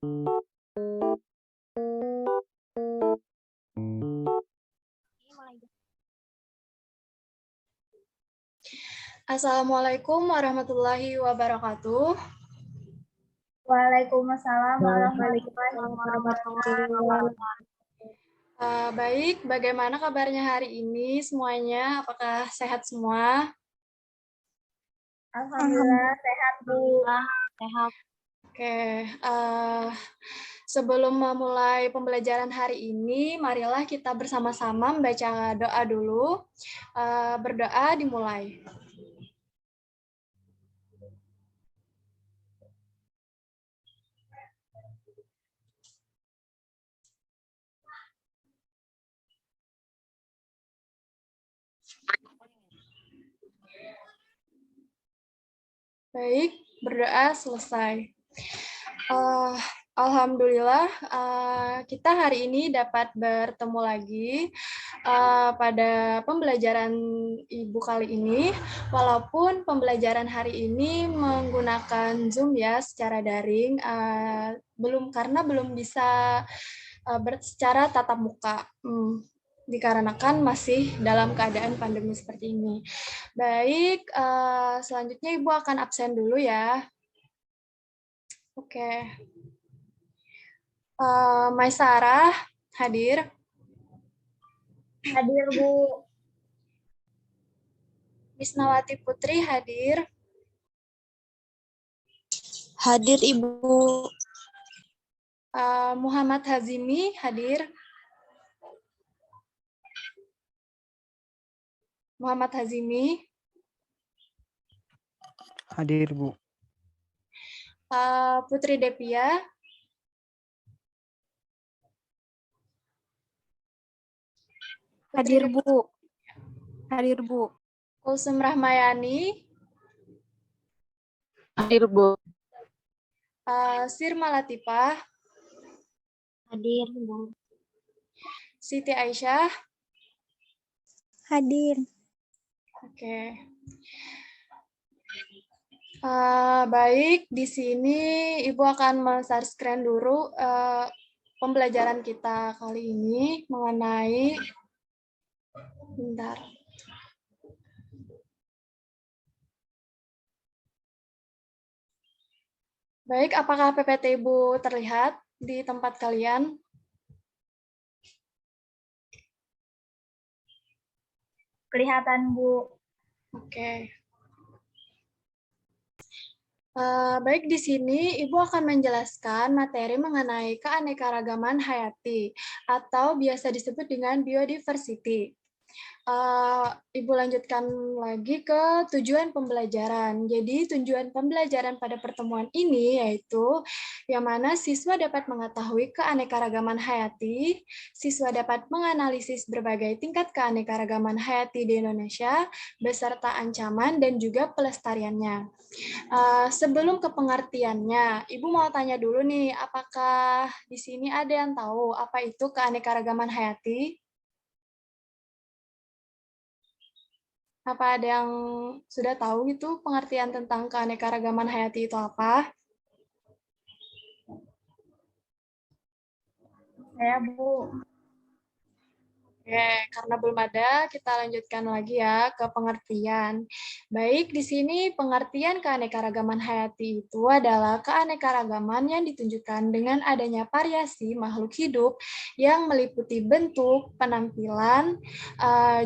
Assalamualaikum warahmatullahi wabarakatuh. Waalaikumsalam warahmatullahi Waalaikumsalam. wabarakatuh. Baik, bagaimana kabarnya hari ini semuanya? Apakah sehat semua? Alhamdulillah sehat, Bu. Sehat. Oke, sebelum memulai pembelajaran hari ini, marilah kita bersama-sama membaca doa dulu. Berdoa dimulai. Baik, berdoa selesai. Alhamdulillah, kita hari ini dapat bertemu lagi pada pembelajaran Ibu kali ini. Walaupun pembelajaran hari ini menggunakan Zoom ya, secara daring, karena belum bisa secara tatap muka. Dikarenakan masih dalam keadaan pandemi seperti ini. Baik, selanjutnya Ibu akan absen dulu ya. Oke. Maisarah hadir. Hadir, Bu. Misnawati Putri hadir. Hadir, Ibu. Muhammad Hazimi hadir. Muhammad Hazimi. Hadir, Bu. Putri Devia. Hadir, Bu. Hadir, Bu. Kulsum Rahmayani. Hadir, Bu. Sirma Latifah. Hadir, Bu. Siti Aisyah. Hadir. Oke. Baik, di sini Ibu akan men-share screen dulu pembelajaran kita kali ini mengenai bentar. Baik, apakah PPT Ibu terlihat di tempat kalian? Kelihatan, Bu. Oke. Baik, di sini Ibu akan menjelaskan materi mengenai keanekaragaman hayati atau biasa disebut dengan biodiversity. Ibu lanjutkan lagi ke tujuan pembelajaran. Jadi tujuan pembelajaran pada pertemuan ini yaitu yang mana siswa dapat mengetahui keanekaragaman hayati, siswa dapat menganalisis berbagai tingkat keanekaragaman hayati di Indonesia beserta ancaman dan juga pelestariannya. Sebelum ke pengertiannya, Ibu mau tanya dulu nih, apakah di sini ada yang tahu apa itu keanekaragaman hayati? Apa ada yang sudah tahu gitu pengertian tentang keanekaragaman hayati itu apa? Saya, Bu. Oke, karena belum ada, kita lanjutkan lagi ya ke pengertian. Baik, di sini pengertian keanekaragaman hayati itu adalah keanekaragaman yang ditunjukkan dengan adanya variasi makhluk hidup yang meliputi bentuk, penampilan,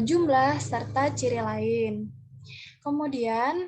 jumlah, serta ciri lain. Kemudian,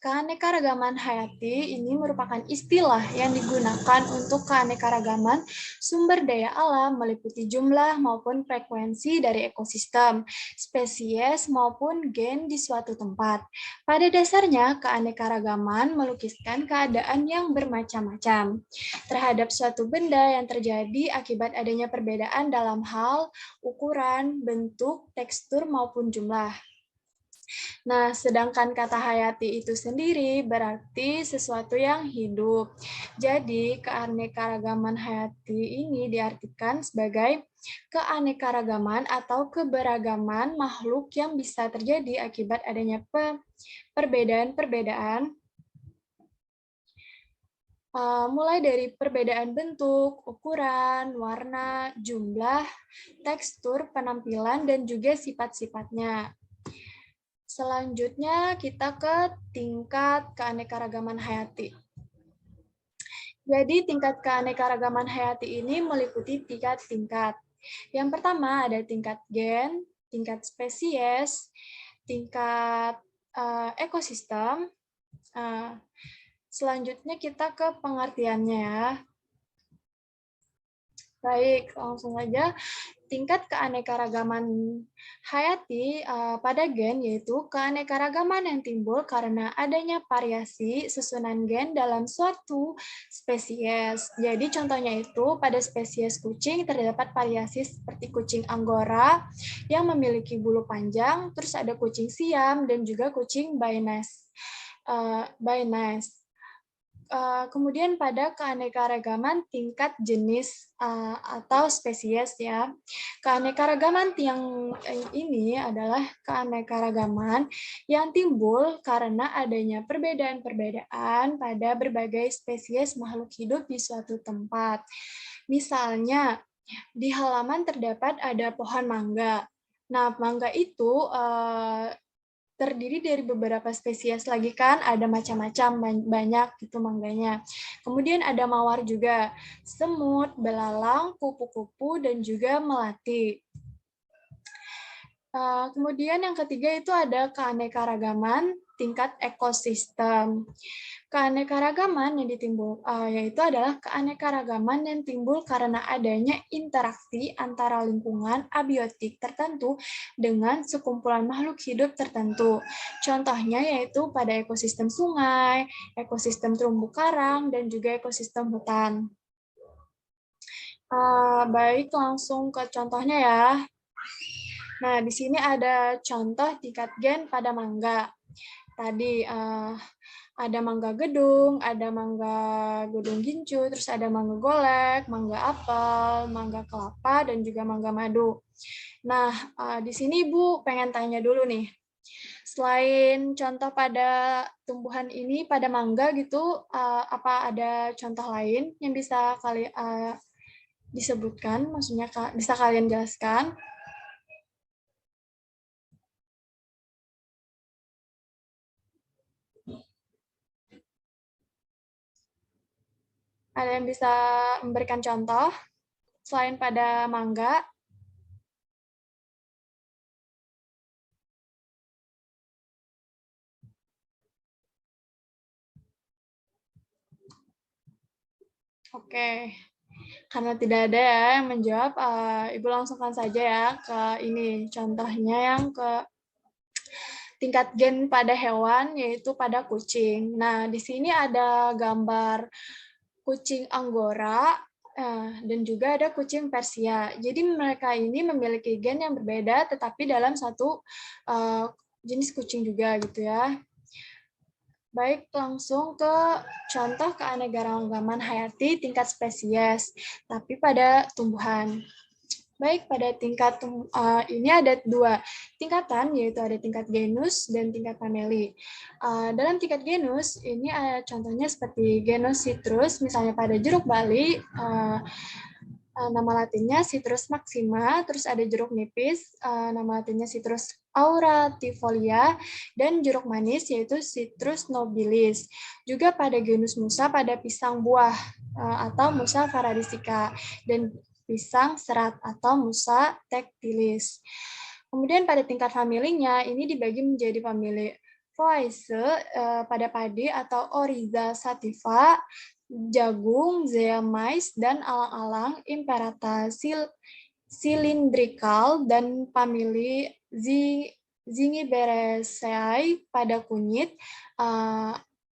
keanekaragaman hayati ini merupakan istilah yang digunakan untuk keanekaragaman sumber daya alam meliputi jumlah maupun frekuensi dari ekosistem, spesies maupun gen di suatu tempat. Pada dasarnya, keanekaragaman melukiskan keadaan yang bermacam-macam terhadap suatu benda yang terjadi akibat adanya perbedaan dalam hal, ukuran, bentuk, tekstur, maupun jumlah. Nah, sedangkan kata hayati itu sendiri berarti sesuatu yang hidup. Jadi, keanekaragaman hayati ini diartikan sebagai keanekaragaman atau keberagaman makhluk yang bisa terjadi akibat adanya perbedaan-perbedaan mulai dari perbedaan bentuk, ukuran, warna, jumlah, tekstur, penampilan, dan juga sifat-sifatnya. Selanjutnya kita ke tingkat keanekaragaman hayati. Jadi tingkat keanekaragaman hayati ini meliputi 3 tingkat. Yang pertama ada tingkat gen, tingkat spesies, tingkat ekosistem. Selanjutnya kita ke pengertiannya ya. Baik, langsung aja. Tingkat keanekaragaman hayati pada gen yaitu keanekaragaman yang timbul karena adanya variasi susunan gen dalam suatu spesies. Jadi contohnya itu pada spesies kucing terdapat variasi seperti kucing Anggora yang memiliki bulu panjang, terus ada kucing Siam dan juga kucing Bainese. Kemudian pada keanekaragaman tingkat jenis atau spesies ya. Keanekaragaman yang ini adalah keanekaragaman yang timbul karena adanya perbedaan-perbedaan pada berbagai spesies makhluk hidup di suatu tempat. Misalnya, di halaman terdapat ada pohon mangga. Nah, mangga itu terdiri dari beberapa spesies lagi kan, ada macam-macam, banyak gitu mangganya. Kemudian ada mawar juga, semut, belalang, kupu-kupu, dan juga melati. Kemudian yang ketiga itu ada keanekaragaman tingkat ekosistem. Keanekaragaman yang yaitu adalah keanekaragaman yang timbul karena adanya interaksi antara lingkungan abiotik tertentu dengan sekumpulan makhluk hidup tertentu. Contohnya yaitu pada ekosistem sungai, ekosistem terumbu karang, dan juga ekosistem hutan. Baik, langsung ke contohnya ya. Nah, di sini ada contoh tingkat gen pada mangga. Tadi ada mangga gedung, ada mangga gedung gincu, terus ada mangga golek, mangga apel, mangga kelapa, dan juga mangga madu. Nah, di sini Ibu pengen tanya dulu nih. Selain contoh pada tumbuhan ini, pada mangga gitu, apa ada contoh lain yang bisa disebutkan? Maksudnya bisa kalian jelaskan? Ada yang bisa memberikan contoh selain pada mangga? Oke, karena tidak ada ya yang menjawab, Ibu langsungkan saja ya ke ini contohnya yang ke tingkat gen pada hewan yaitu pada kucing. Nah, di sini ada gambar kucing Anggora dan juga ada kucing Persia. Jadi mereka ini memiliki gen yang berbeda tetapi dalam satu jenis kucing juga gitu ya. Baik, langsung ke contoh keanekaragaman hayati tingkat spesies, tapi pada tumbuhan. Baik, pada tingkat ini ada 2 tingkatan, yaitu ada tingkat genus dan tingkat famili. Dalam tingkat genus, ini contohnya seperti genus citrus, misalnya pada jeruk bali, nama latinnya Citrus maxima, terus ada jeruk nipis, nama latinnya Citrus auratifolia, dan jeruk manis yaitu Citrus nobilis. Juga pada genus Musa pada pisang buah atau Musa paradisica, dan pisang serat atau Musa tactilis. Kemudian pada tingkat familinya, ini dibagi menjadi famili Poaceae pada padi atau Oryza sativa, jagung, zea mais, dan alang-alang Imperata cylindrical, dan famili Zingiberaceae pada kunyit,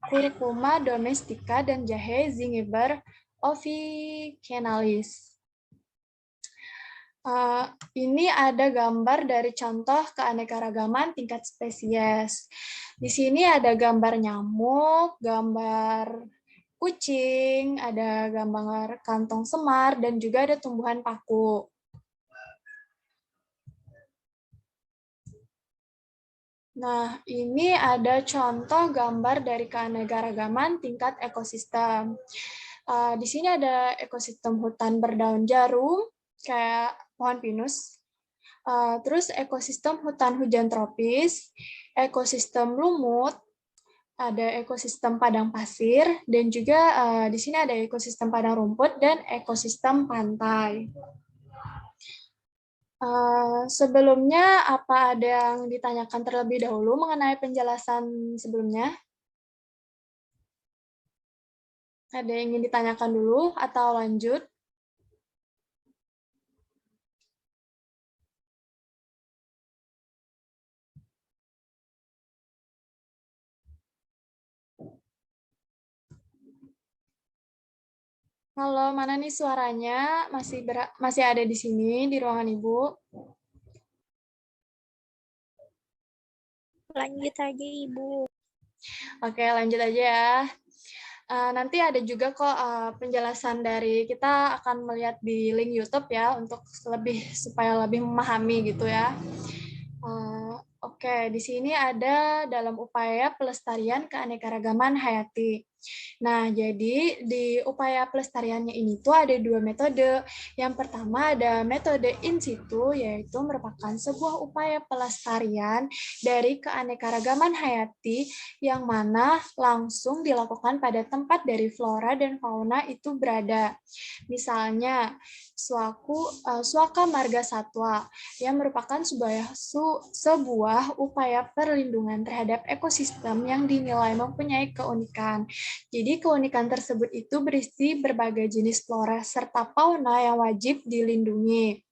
Curcuma domestica, dan jahe Zingiber officinalis. Ini ada gambar dari contoh keanekaragaman tingkat spesies. Di sini ada gambar nyamuk, gambar kucing, ada gambar kantong semar, dan juga ada tumbuhan paku. Nah, ini ada contoh gambar dari keanekaragaman tingkat ekosistem. Di sini ada ekosistem hutan berdaun jarum, kayak pohon pinus. Terus ekosistem hutan hujan tropis, ekosistem lumut, ada ekosistem padang pasir, dan juga di sini ada ekosistem padang rumput dan ekosistem pantai. Sebelumnya, apa ada yang ditanyakan terlebih dahulu mengenai penjelasan sebelumnya? Ada yang ingin ditanyakan dulu atau lanjut? Halo, mana nih suaranya? Masih ada di sini, di ruangan Ibu? Lanjut aja, Ibu. Oke, lanjut aja ya. Nanti ada juga kok penjelasan dari kita akan melihat di link YouTube ya untuk supaya lebih memahami gitu ya. Oke, di sini ada dalam upaya pelestarian keanekaragaman hayati. Nah, jadi di upaya pelestariannya ini tuh ada 2 metode. Yang pertama ada metode in situ, yaitu merupakan sebuah upaya pelestarian dari keanekaragaman hayati yang mana langsung dilakukan pada tempat dari flora dan fauna itu berada. Misalnya, Suaka Marga Satwa, yang merupakan sebuah upaya perlindungan terhadap ekosistem yang dinilai mempunyai keunikan. Jadi keunikan tersebut itu berisi berbagai jenis flora serta fauna yang wajib dilindungi.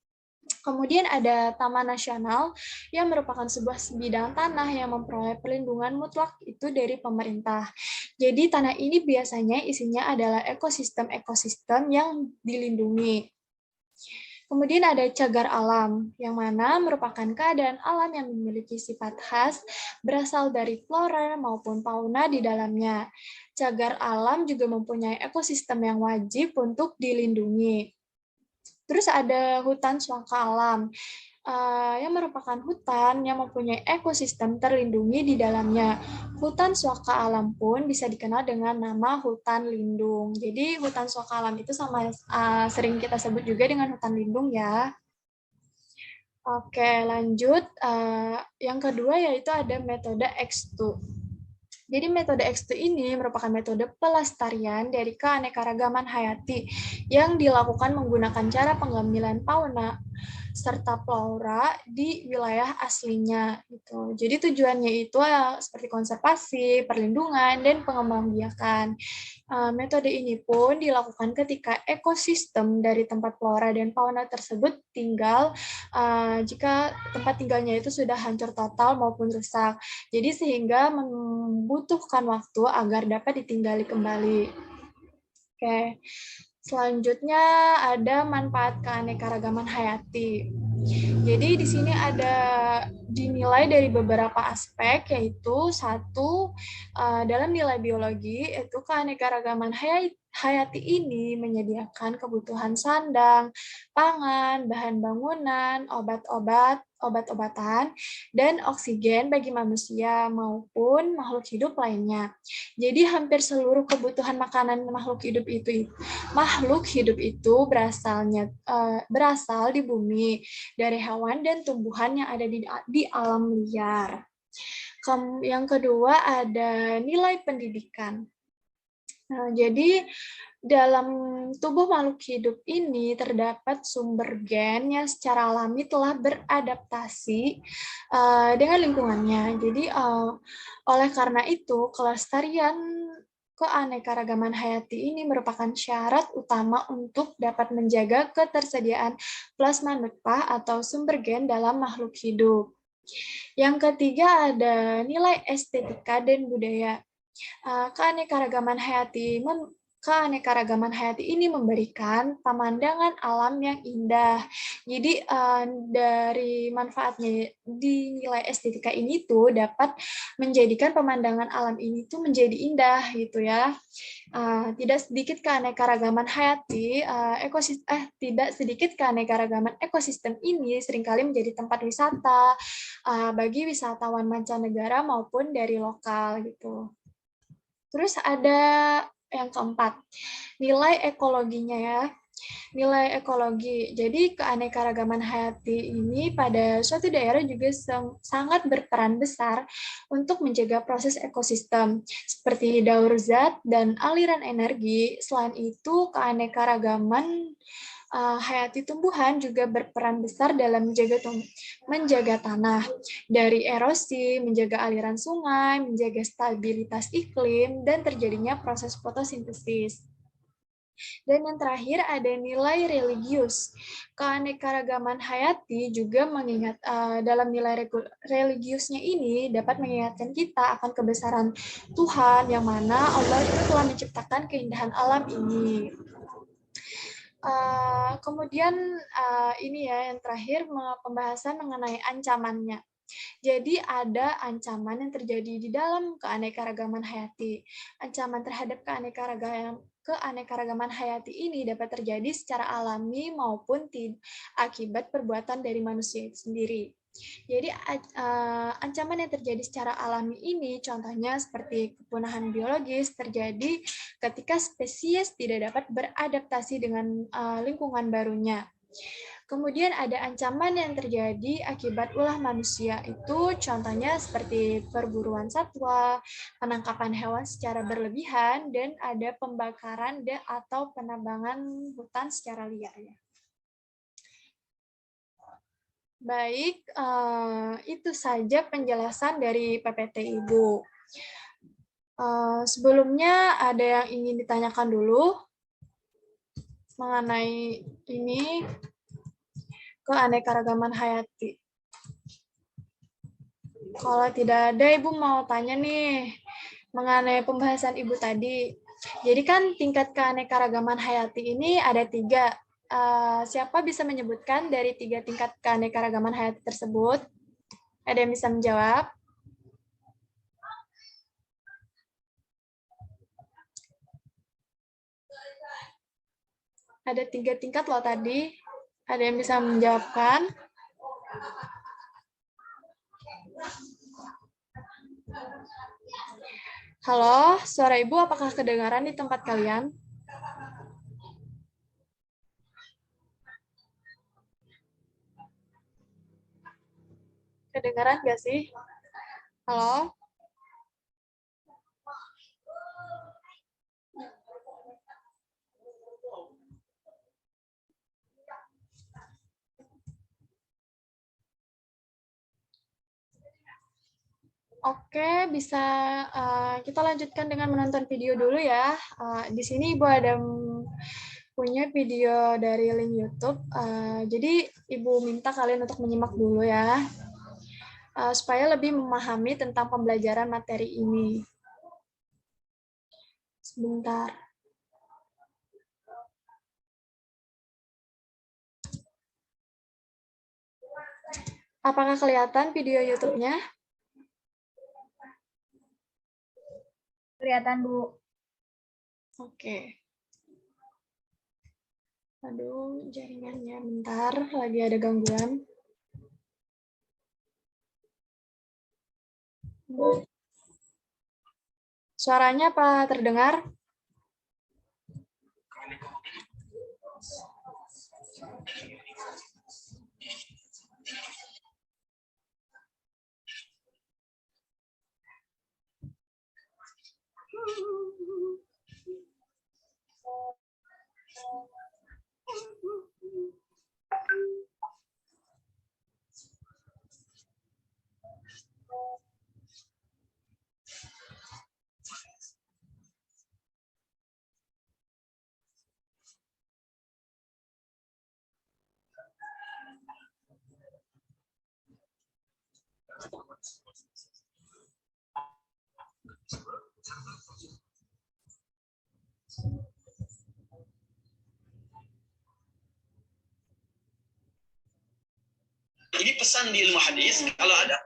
Kemudian ada Taman Nasional yang merupakan sebuah bidang tanah yang memperoleh perlindungan mutlak itu dari pemerintah. Jadi tanah ini biasanya isinya adalah ekosistem-ekosistem yang dilindungi. Kemudian ada cagar alam, yang mana merupakan keadaan alam yang memiliki sifat khas berasal dari flora maupun fauna di dalamnya. Cagar alam juga mempunyai ekosistem yang wajib untuk dilindungi. Terus ada hutan suaka alam, yang merupakan hutan yang mempunyai ekosistem terlindungi di dalamnya. Hutan suaka alam pun bisa dikenal dengan nama hutan lindung. Jadi hutan suaka alam itu sering kita sebut juga dengan hutan lindung ya. Oke, lanjut. Yang kedua yaitu ada metode X2. Jadi metode X2 ini merupakan metode pelestarian dari keanekaragaman hayati yang dilakukan menggunakan cara pengambilan fauna serta flora di wilayah aslinya gitu. Jadi tujuannya itu seperti konservasi, perlindungan, dan pengembangbiakan. Metode ini pun dilakukan ketika ekosistem dari tempat flora dan fauna tersebut jika tempat tinggalnya itu sudah hancur total maupun rusak. Jadi sehingga membutuhkan waktu agar dapat ditinggali kembali. Oke. Selanjutnya ada manfaat keanekaragaman hayati. Jadi di sini ada dinilai dari beberapa aspek, yaitu satu, dalam nilai biologi, itu keanekaragaman hayati ini menyediakan kebutuhan sandang, pangan, bahan bangunan, obat-obatan, dan oksigen bagi manusia maupun makhluk hidup lainnya. Jadi hampir seluruh kebutuhan makanan makhluk hidup itu berasal di bumi dari hewan dan tumbuhan yang ada di alam liar. Yang kedua ada nilai pendidikan. Nah, jadi dalam tubuh makhluk hidup ini terdapat sumber gen yang secara alami telah beradaptasi dengan lingkungannya. Jadi oleh karena itu kelestarian keanekaragaman hayati ini merupakan syarat utama untuk dapat menjaga ketersediaan plasma nutfah atau sumber gen dalam makhluk hidup. Yang ketiga ada nilai estetika dan budaya. Keanekaragaman hayati keanekaragaman hayati ini memberikan pemandangan alam yang indah. Jadi dari manfaatnya di nilai estetika ini tuh dapat menjadikan pemandangan alam ini tuh menjadi indah gitu ya. Tidak sedikit keanekaragaman hayati, tidak sedikit keanekaragaman ekosistem ini seringkali menjadi tempat wisata bagi wisatawan mancanegara maupun dari lokal gitu. Terus ada yang keempat, nilai ekologinya ya. Nilai ekologi. Jadi keanekaragaman hayati ini pada suatu daerah juga sangat berperan besar untuk menjaga proses ekosistem seperti daur zat dan aliran energi. Selain itu, keanekaragaman hayati tumbuhan juga berperan besar dalam menjaga tanah dari erosi, menjaga aliran sungai, menjaga stabilitas iklim, dan terjadinya proses fotosintesis. Dan yang terakhir ada nilai religius. Keanekaragaman hayati juga mengingat dalam nilai religiusnya ini dapat mengingatkan kita akan kebesaran Tuhan yang mana Allah itu telah menciptakan keindahan alam ini. Kemudian ini ya yang terakhir pembahasan mengenai ancamannya. Jadi ada ancaman yang terjadi di dalam keanekaragaman hayati. Ancaman terhadap keanekaragaman hayati ini dapat terjadi secara alami maupun akibat perbuatan dari manusia itu sendiri. Jadi ancaman yang terjadi secara alami ini contohnya seperti kepunahan biologis terjadi ketika spesies tidak dapat beradaptasi dengan lingkungan barunya. Kemudian ada ancaman yang terjadi akibat ulah manusia, itu contohnya seperti perburuan satwa, penangkapan hewan secara berlebihan, dan ada pembakaran atau penebangan hutan secara liar. Baik, itu saja penjelasan dari PPT Ibu. Sebelumnya ada yang ingin ditanyakan dulu mengenai ini keanekaragaman hayati. Kalau tidak ada, Ibu mau tanya nih mengenai pembahasan Ibu tadi. Jadi kan tingkat keanekaragaman hayati ini ada 3. Siapa bisa menyebutkan dari 3 tingkat keanekaragaman hayati tersebut? Ada yang bisa menjawab? Ada 3 tingkat loh tadi. Ada yang bisa menjawabkan? Halo, suara Ibu apakah kedengaran di tempat kalian? Kedengaran nggak sih? Halo? Oke, bisa kita lanjutkan dengan menonton video dulu ya. Di sini Ibu ada punya video dari link YouTube. Jadi Ibu minta kalian untuk menyimak dulu ya, supaya lebih memahami tentang pembelajaran materi ini. Sebentar. Apakah kelihatan video YouTube-nya? Kelihatan, Bu. Oke. Aduh, jaringannya bentar, lagi ada gangguan. Suaranya apa terdengar? Ini pesan di ilmu hadis, kalau ada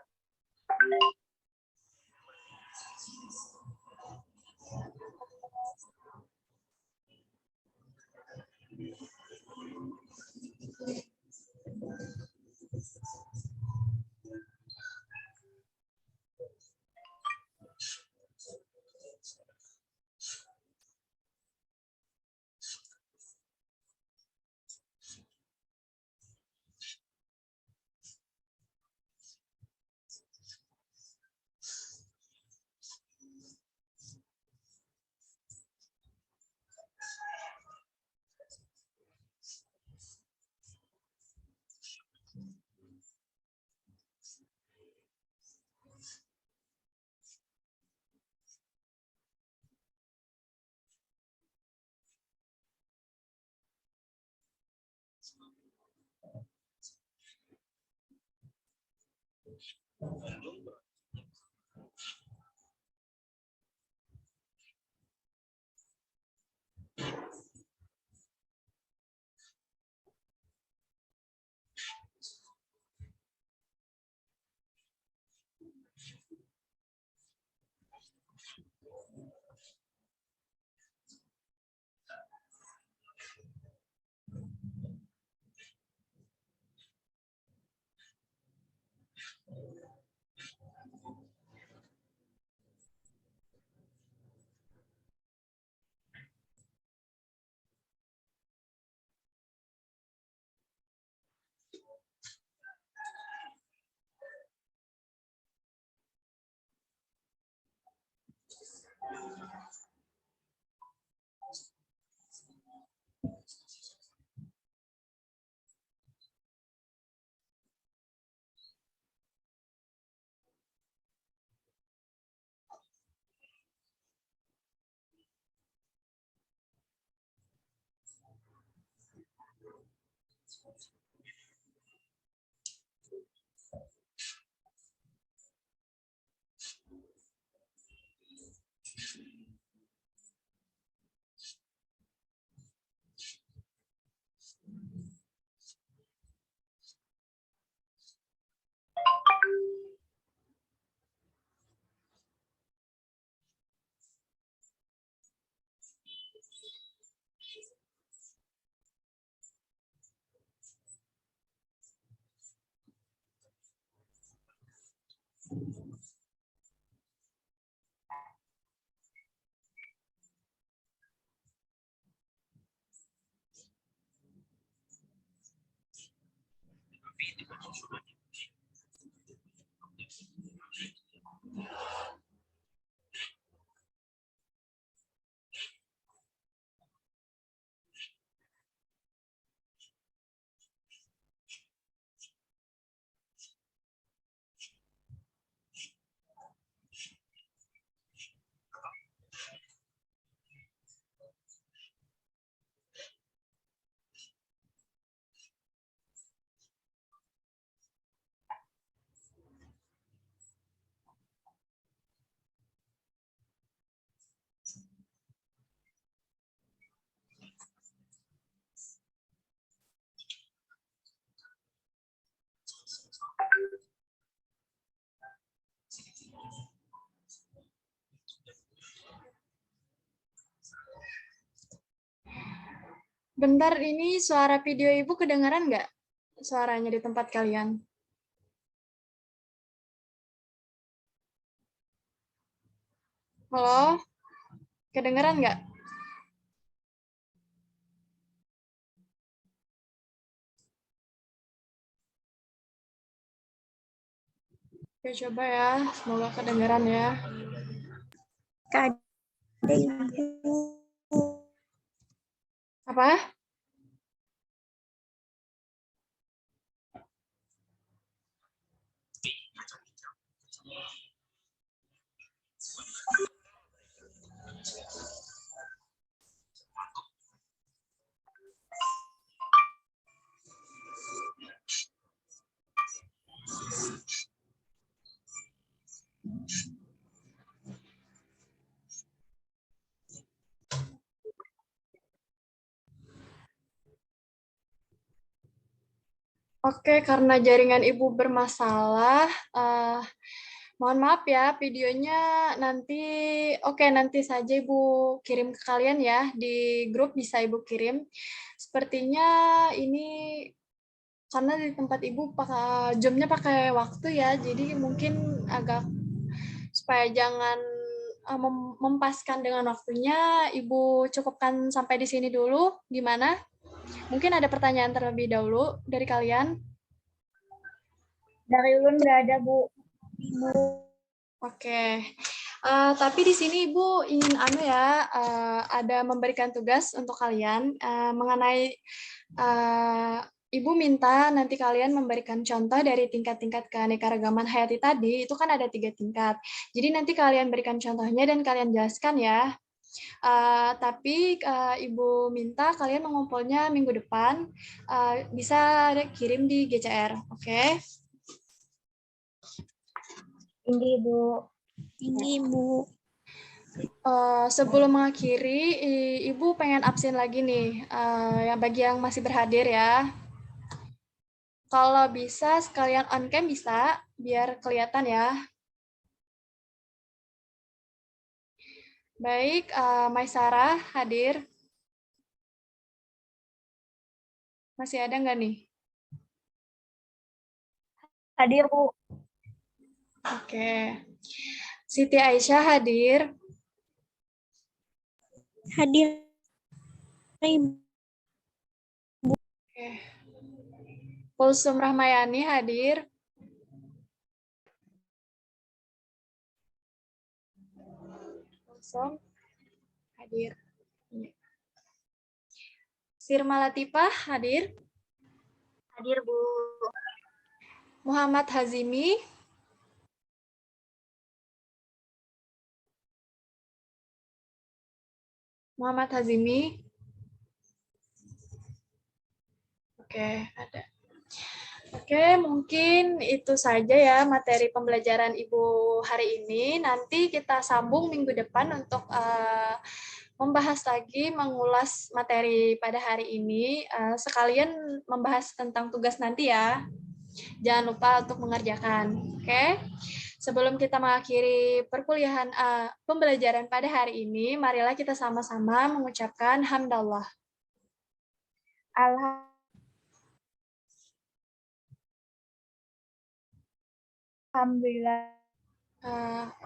Bentar, ini suara video Ibu kedengaran nggak? Suaranya di tempat kalian. Halo? Kedengaran nggak? Oke, coba ya. Semoga kedengaran ya. Kak, ada Ibu. Apa? Oke, karena jaringan Ibu bermasalah, mohon maaf ya, videonya nanti saja Ibu kirim ke kalian ya, di grup bisa Ibu kirim. Sepertinya ini karena di tempat Ibu jamnya pakai waktu ya, jadi mungkin agak supaya jangan mempaskan dengan waktunya, Ibu cukupkan sampai di sini dulu, gimana? Mungkin ada pertanyaan terlebih dahulu dari kalian. Dari ulun nggak ada, Bu. Oke. Tapi di sini Ibu ingin ada memberikan tugas untuk kalian mengenai Ibu minta nanti kalian memberikan contoh dari tingkat-tingkat keanekaragaman hayati tadi, itu kan ada 3 tingkat. Jadi nanti kalian berikan contohnya dan kalian jelaskan ya. Tapi Ibu minta kalian mengumpulnya minggu depan, bisa kirim di GCR, oke? Tinggi, Bu. Tinggi, Bu. Sebelum mengakhiri, Ibu pengen absen lagi nih, yang bagi yang masih berhadir ya. Kalau bisa sekalian on cam bisa, biar kelihatan ya. Baik, Maisarah hadir. Masih ada nggak nih? Hadir, Bu. Oke. Siti Aisyah hadir. Hadir, Ibu. Oke. Kulsum Rahmayani hadir. Kulsum hadir. Sirma Latifah hadir. Hadir, Bu. Muhammad Hazimi. Muhammad Hazimi. Oke, ada. Oke, mungkin itu saja ya materi pembelajaran Ibu hari ini. Nanti kita sambung minggu depan untuk membahas lagi, mengulas materi pada hari ini. Sekalian membahas tentang tugas nanti ya. Jangan lupa untuk mengerjakan. Oke. Sebelum kita mengakhiri perkuliahan pembelajaran pada hari ini, marilah kita sama-sama mengucapkan hamdallah. Alhamdulillah.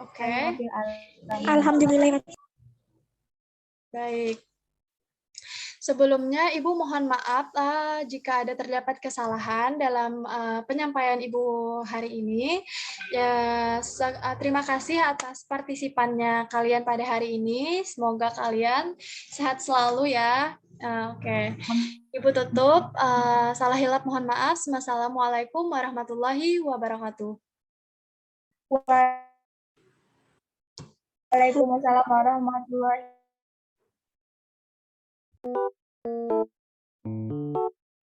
Oke. Alhamdulillah. Baik. Sebelumnya, Ibu mohon maaf jika ada terdapat kesalahan dalam penyampaian Ibu hari ini. Ya, terima kasih atas partisipannya kalian pada hari ini. Semoga kalian sehat selalu ya. Oke. Ibu tutup. Salah hilap mohon maaf. Wassalamualaikum warahmatullahi wabarakatuh. Waalaikumsalam warahmatullahi wabarakatuh.